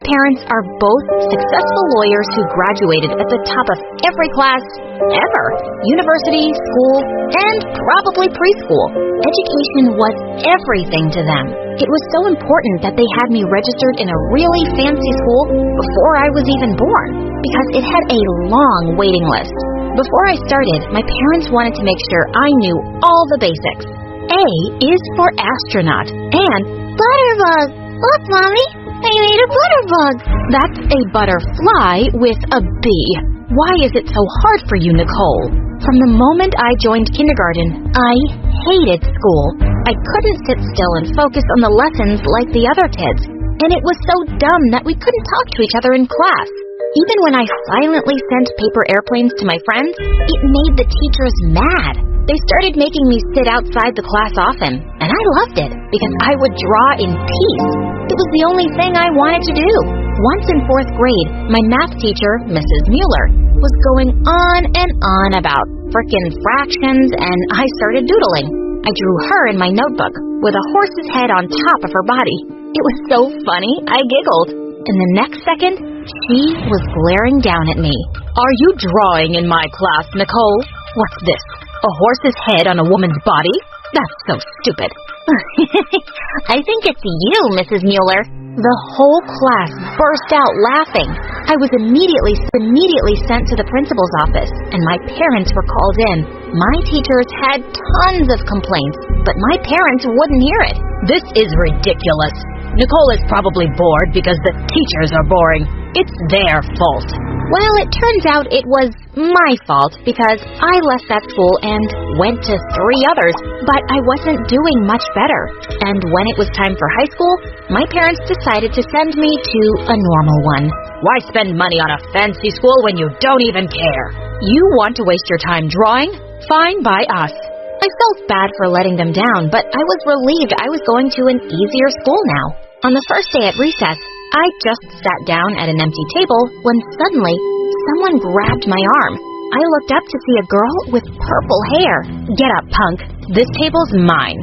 parents are both successful lawyers who graduated at the top of every class ever. University, school, and probably preschool. Education was everything to them. It was so important that they had me registered in a really fancy school before I was even born, because it had a long waiting list. Before I started, my parents wanted to make sure I knew all the basics. A is for astronaut, and Butterbug! Look, Mommy! I made a butterbug! That's a butterfly with a B. Why is it so hard for you, Nicole? From the moment I joined kindergarten, I hated school. I couldn't sit still and focus on the lessons like the other kids, and it was so dumb that we couldn't talk to each other in class. Even when I silently sent paper airplanes to my friends, it made the teachers mad. They started making me sit outside the class often, and I loved it because I would draw in peace. It was the only thing I wanted to do. Once in 4th grade, my math teacher, Mrs. Mueller, was going on and on about frickin' fractions, and I started doodling. I drew her in my notebook with a horse's head on top of her body. It was so funny, I giggled. And the next second, she was glaring down at me. Are you drawing in my class, Nicole? What's this? A horse's head on a woman's body? That's so stupid. I think it's you, Mrs. Mueller. The whole class burst out laughing. I was immediately sent to the principal's office, and my parents were called in. My teachers had tons of complaints, but my parents wouldn't hear it. This is ridiculous. Nicole is probably bored because the teachers are boring. It's their fault. Well, it turns out it was my fault because I left that school and went to 3 others, but I wasn't doing much better. And when it was time for high school, my parents decided to send me to a normal one. Why spend money on a fancy school when you don't even care? You want to waste your time drawing? Fine by us. I felt bad for letting them down, but I was relieved I was going to an easier school now. On the first day at recess, I just sat down at an empty table when suddenly someone grabbed my arm. I looked up to see a girl with purple hair. Get up, punk. This table's mine.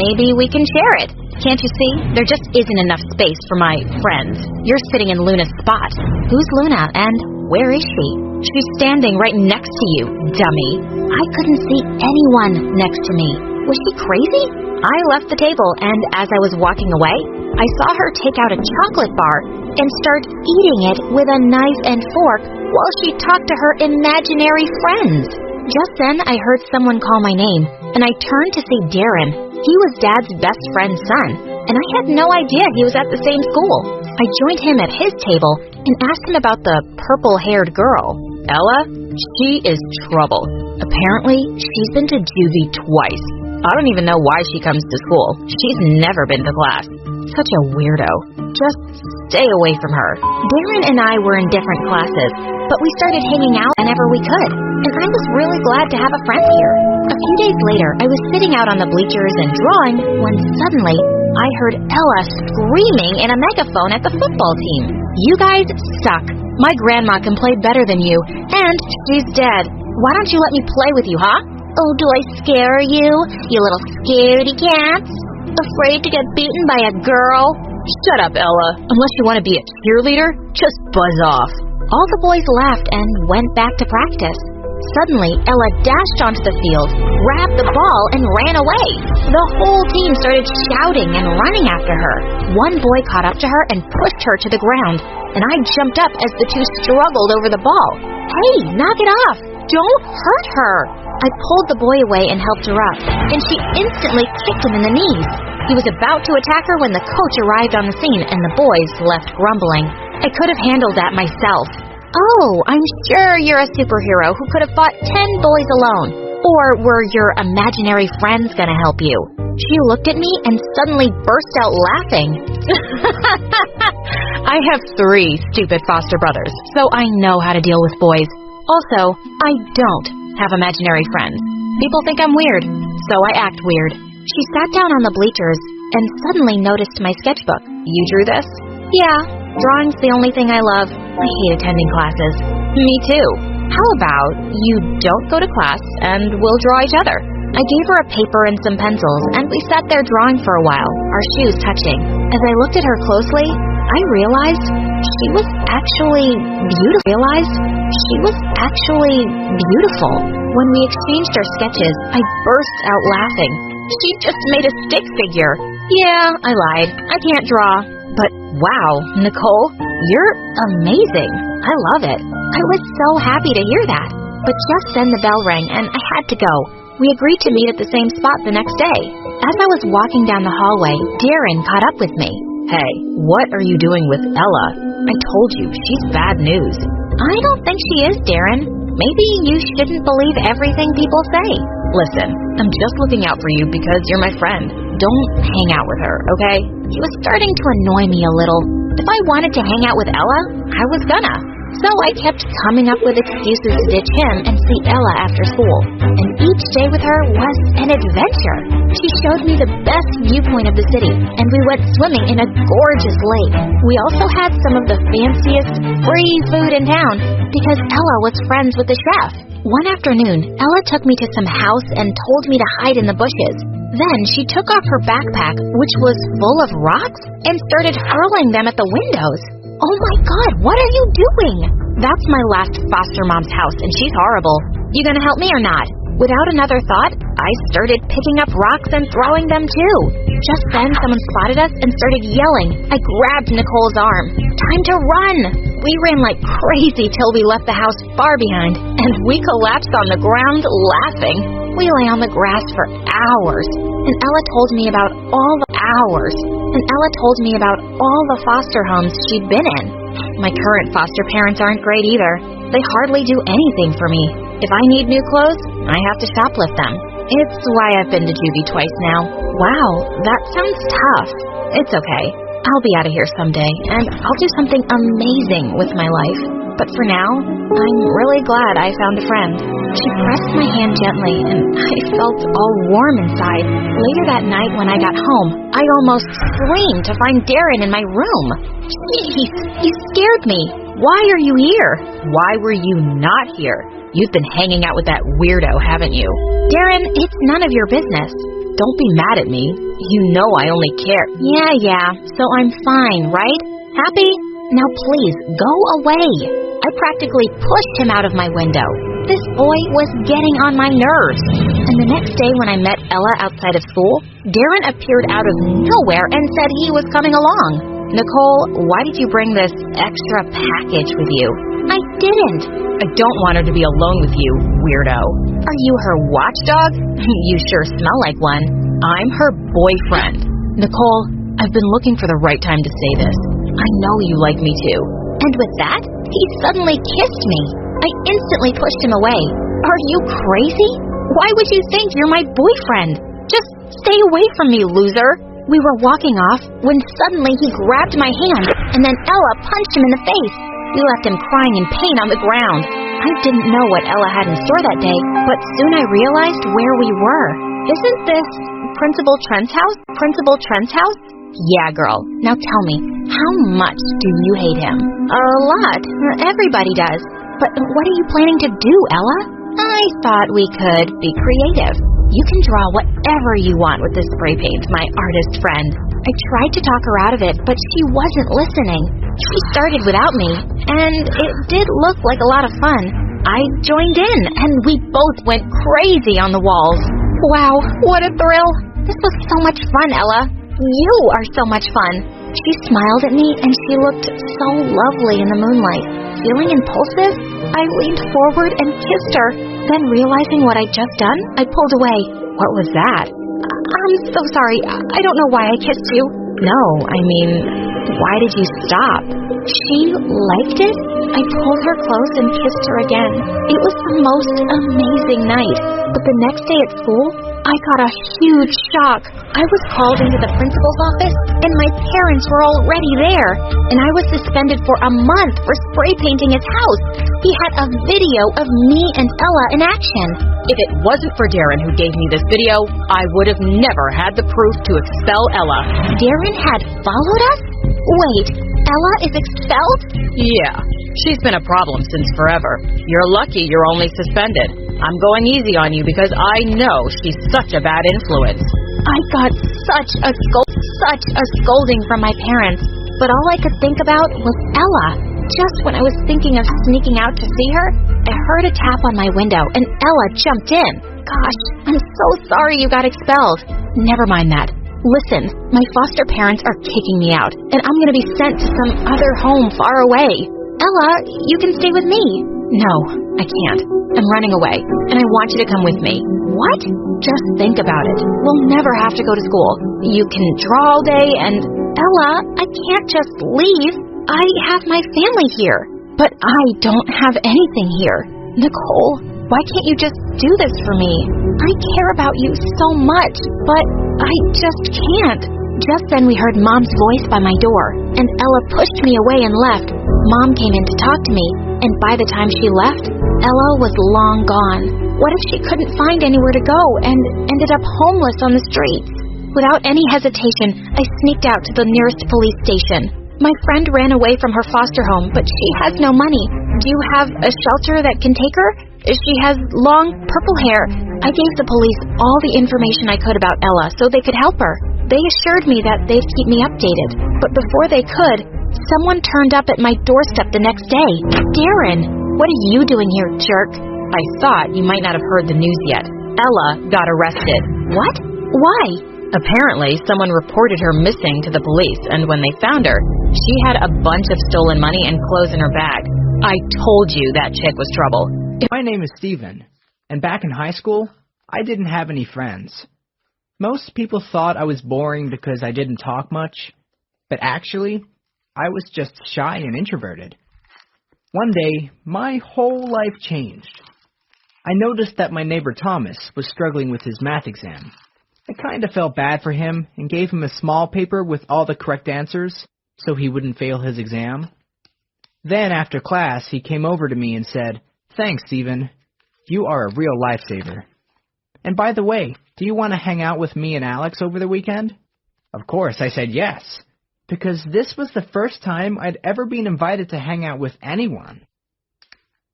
Maybe we can share it. Can't you see? There just isn't enough space for my friends. You're sitting in Luna's spot. Who's Luna and where is she? She's standing right next to you, dummy. I couldn't see anyone next to me. Was she crazy? I left the table, and as I was walking away, I saw her take out a chocolate bar and start eating it with a knife and fork while she talked to her imaginary friends. Just then, I heard someone call my name, and I turned to see Darren. He was Dad's best friend's son, and I had no idea he was at the same school. I joined him at his table and asked him about the purple-haired girl. Ella, she is trouble. Apparently, she's been to juvie twice. I don't even know why she comes to school. She's never been to class. Such a weirdo. Just stay away from her. Darren and I were in different classes, but we started hanging out whenever we could, and I was really glad to have a friend here. A few days later, I was sitting out on the bleachers and drawing when suddenly I heard Ella screaming in a megaphone at the football team. You guys suck. My grandma can play better than you, and she's dead. Why don't you let me play with you, huh? Oh, do I scare you, you little scaredy cats? Afraid to get beaten by a girl? Shut up, Ella. Unless you want to be a cheerleader, just buzz off. All the boys laughed and went back to practice. Suddenly, Ella dashed onto the field, grabbed the ball, and ran away. The whole team started shouting and running after her. One boy caught up to her and pushed her to the ground, and I jumped up as the two struggled over the ball. Hey, knock it off! Don't hurt her! I pulled the boy away and helped her up, and she instantly kicked him in the knees. He was about to attack her when the coach arrived on the scene, and the boys left grumbling. I could have handled that myself. Oh, I'm sure you're a superhero who could have fought 10 boys alone. Or were your imaginary friends gonna help you? She looked at me and suddenly burst out laughing. I have 3 stupid foster brothers, so I know how to deal with boys. Also, I don't have imaginary friends. People think I'm weird, so I act weird. She sat down on the bleachers and suddenly noticed my sketchbook. You drew this? Yeah, drawing's the only thing I love. I hate attending classes. Me too. How about you don't go to class and we'll draw each other? I gave her a paper and some pencils, and we sat there drawing for a while, our shoes touching. As I looked at her closely, I realized she was actually beautiful. When we exchanged our sketches, I burst out laughing. She just made a stick figure. Yeah, I lied. I can't draw. But wow, Nicole, you're amazing. I love it. I was so happy to hear that. But just then the bell rang and I had to go. We agreed to meet at the same spot the next day. As I was walking down the hallway, Darren caught up with me. Hey, what are you doing with Ella? I told you, she's bad news. I don't think she is, Darren. Maybe you shouldn't believe everything people say. Listen, I'm just looking out for you because you're my friend. Don't hang out with her, okay? He was starting to annoy me a little. If I wanted to hang out with Ella, I was gonna. So I kept coming up with excuses to ditch him and see Ella after school. And each day with her was an adventure. She showed me the best viewpoint of the city, and we went swimming in a gorgeous lake. We also had some of the fanciest free food in town because Ella was friends with the chef. One afternoon, Ella took me to some house and told me to hide in the bushes. Then she took off her backpack, which was full of rocks, and started hurling them at the windows. Oh my God, what are you doing? That's my last foster mom's house, and she's horrible. You gonna help me or not? Without another thought, I started picking up rocks and throwing them too. Just then, someone spotted us and started yelling. I grabbed Nicole's arm. Time to run! We ran like crazy till we left the house far behind, and we collapsed on the ground laughing. We lay on the grass for hours, and Ella told me about all the foster homes she'd been in. My current foster parents aren't great either. They hardly do anything for me. If I need new clothes, I have to shoplift them. It's why I've been to juvie twice now. Wow, that sounds tough. It's okay. I'll be out of here someday, and I'll do something amazing with my life. But for now, I'm really glad I found a friend. She pressed my hand gently, and I felt all warm inside. Later that night when I got home, I almost screamed to find Darren in my room. Jeez, you scared me. Why are you here? Why were you not here? You've been hanging out with that weirdo, haven't you? Darren, it's none of your business. Don't be mad at me. You know I only care. Yeah, so I'm fine, right? Happy? Now please, go away. I practically pushed him out of my window. This boy was getting on my nerves. And the next day when I met Ella outside of school, Darren appeared out of nowhere and said he was coming along. Nicole, why did you bring this extra package with you? I didn't. I don't want her to be alone with you, weirdo. Are you her watchdog? You sure smell like one. I'm her boyfriend. Nicole, I've been looking for the right time to say this. I know you like me too. And with that, he suddenly kissed me. I instantly pushed him away. Are you crazy? Why would you think you're my boyfriend? Just stay away from me, loser. We were walking off when suddenly he grabbed my hand, and then Ella punched him in the face. We left him crying in pain on the ground. I didn't know what Ella had in store that day, but soon I realized where we were. Isn't this Principal Trent's house? Principal Trent's house? Yeah, girl. Now tell me, how much do you hate him? A lot. Everybody does. But what are you planning to do, Ella? I thought we could be creative. You can draw whatever you want with this spray paint, my artist friend. I tried to talk her out of it, but she wasn't listening. She started without me, and it did look like a lot of fun. I joined in, and we both went crazy on the walls. Wow, what a thrill. This was so much fun, Ella. You are so much fun. She smiled at me, and she looked so lovely in the moonlight. Feeling impulsive, I leaned forward and kissed her. Then realizing what I'd just done, I pulled away. What was that? I'm so sorry. I don't know why I kissed you. No, I mean, why did you stop? She liked it. I pulled her close and kissed her again. It was the most amazing night. But the next day at school, I got a huge shock. I was called into the principal's office, and my parents were already there. And I was suspended for a month for spray painting his house. He had a video of me and Ella in action. If it wasn't for Darren who gave me this video, I would have never had the proof to expel Ella. Darren had followed us? Wait, Ella is expelled? Yeah, she's been a problem since forever. You're lucky you're only suspended. I'm going easy on you because I know she's such a bad influence. I got such a scolding from my parents, but all I could think about was Ella. Just when I was thinking of sneaking out to see her, I heard a tap on my window and Ella jumped in. Gosh, I'm so sorry you got expelled. Never mind that. Listen, my foster parents are kicking me out, and I'm going to be sent to some other home far away. Ella, you can stay with me. No, I can't. I'm running away, and I want you to come with me. What? Just think about it. We'll never have to go to school. You can draw all day, and Ella, I can't just leave. I have my family here, but I don't have anything here. Nicole, why can't you just do this for me? I care about you so much, but I just can't. Just then we heard Mom's voice by my door, and Ella pushed me away and left. Mom came in to talk to me, and by the time she left, Ella was long gone. What if she couldn't find anywhere to go and ended up homeless on the streets? Without any hesitation, I sneaked out to the nearest police station. My friend ran away from her foster home, but she has no money. Do you have a shelter that can take her? She has long purple hair. I gave the police all the information I could about Ella so they could help her. They assured me that they'd keep me updated, but before they could, someone turned up at my doorstep the next day. Darren, what are you doing here, jerk? I thought you might not have heard the news yet. Ella got arrested. What? Why? Apparently, someone reported her missing to the police, and when they found her, she had a bunch of stolen money and clothes in her bag. I told you that chick was trouble. My name is Steven, and back in high school, I didn't have any friends. Most people thought I was boring because I didn't talk much, but actually, I was just shy and introverted. One day, my whole life changed. I noticed that my neighbor Thomas was struggling with his math exam. I kind of felt bad for him and gave him a small paper with all the correct answers so he wouldn't fail his exam. Then, after class, he came over to me and said, "Thanks, Steven. You are a real lifesaver. And by the way, do you want to hang out with me and Alex over the weekend?" Of course, I said yes, because this was the first time I'd ever been invited to hang out with anyone.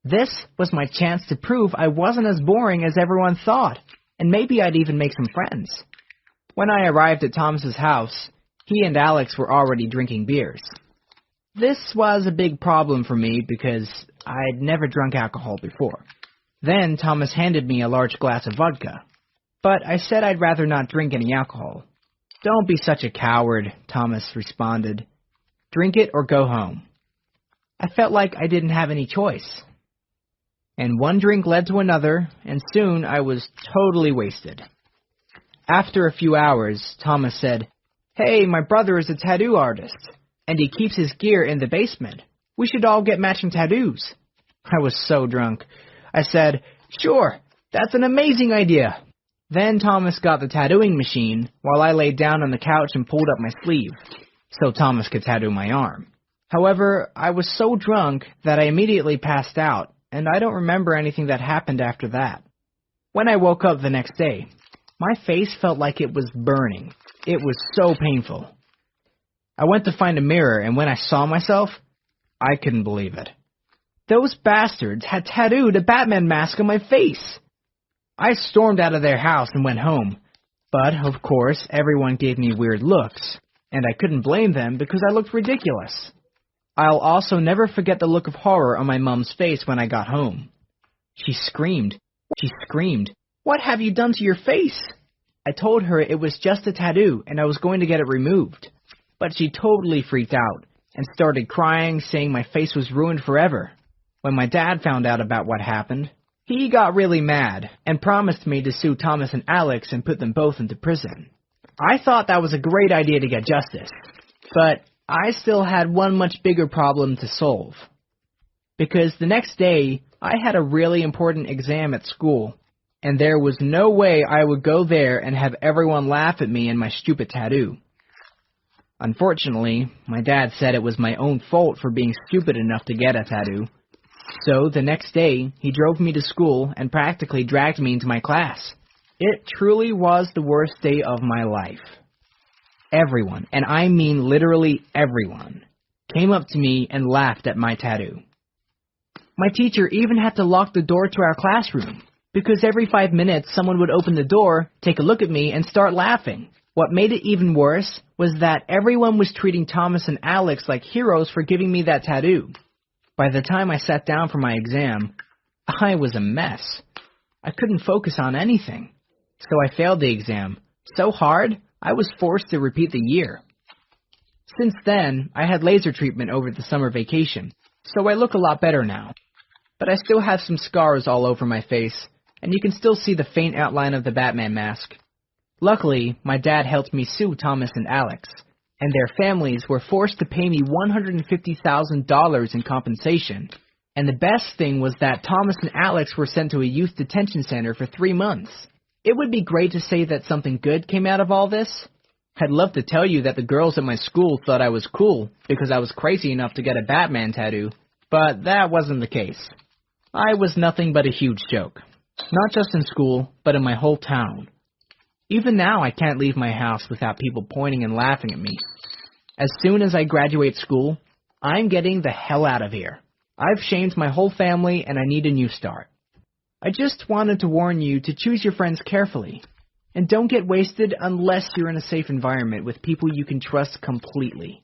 This was my chance to prove I wasn't as boring as everyone thought, and maybe I'd even make some friends. When I arrived at Thomas's house, he and Alex were already drinking beers. This was a big problem for me because I'd never drunk alcohol before. Then Thomas handed me a large glass of vodka, but I said I'd rather not drink any alcohol. "Don't be such a coward," Thomas responded. "Drink it or go home." I felt like I didn't have any choice. And one drink led to another, and soon I was totally wasted. After a few hours, Thomas said, "Hey, my brother is a tattoo artist, and he keeps his gear in the basement. We should all get matching tattoos." I was so drunk. I said, "Sure, that's an amazing idea." Then Thomas got the tattooing machine while I laid down on the couch and pulled up my sleeve, so Thomas could tattoo my arm. However, I was so drunk that I immediately passed out, and I don't remember anything that happened after that. When I woke up the next day, my face felt like it was burning. It was so painful. I went to find a mirror, and when I saw myself, I couldn't believe it. Those bastards had tattooed a Batman mask on my face. I stormed out of their house and went home, but of course everyone gave me weird looks, and I couldn't blame them because I looked ridiculous. I'll also never forget the look of horror on my mom's face when I got home. She screamed, "What have you done to your face?" I told her it was just a tattoo and I was going to get it removed, but she totally freaked out and started crying, saying my face was ruined forever. When my dad found out about what happened, he got really mad and promised me to sue Thomas and Alex and put them both into prison. I thought that was a great idea to get justice, but I still had one much bigger problem to solve. Because the next day, I had a really important exam at school, and there was no way I would go there and have everyone laugh at me and my stupid tattoo. Unfortunately, my dad said it was my own fault for being stupid enough to get a tattoo. So the next day, he drove me to school and practically dragged me into my class. It truly was the worst day of my life. Everyone, and I mean literally everyone, came up to me and laughed at my tattoo. My teacher even had to lock the door to our classroom. because every 5 minutes someone would open the door, take a look at me, and start laughing. What made it even worse was that everyone was treating Thomas and Alex like heroes for giving me that tattoo. By the time I sat down for my exam, I was a mess. I couldn't focus on anything. So I failed the exam. So hard, I was forced to repeat the year. Since then, I had laser treatment over the summer vacation, so I look a lot better now. But I still have some scars all over my face, and you can still see the faint outline of the Batman mask. Luckily, my dad helped me sue Thomas and Alex, and their families were forced to pay me $150,000 in compensation. And the best thing was that Thomas and Alex were sent to a youth detention center for 3 months. It would be great to say that something good came out of all this. I'd love to tell you that the girls at my school thought I was cool because I was crazy enough to get a Batman tattoo, but that wasn't the case. I was nothing but a huge joke, not just in school, but in my whole town. Even now, I can't leave my house without people pointing and laughing at me. As soon as I graduate school, I'm getting the hell out of here. I've shamed my whole family and I need a new start. I just wanted to warn you to choose your friends carefully. And don't get wasted unless you're in a safe environment with people you can trust completely.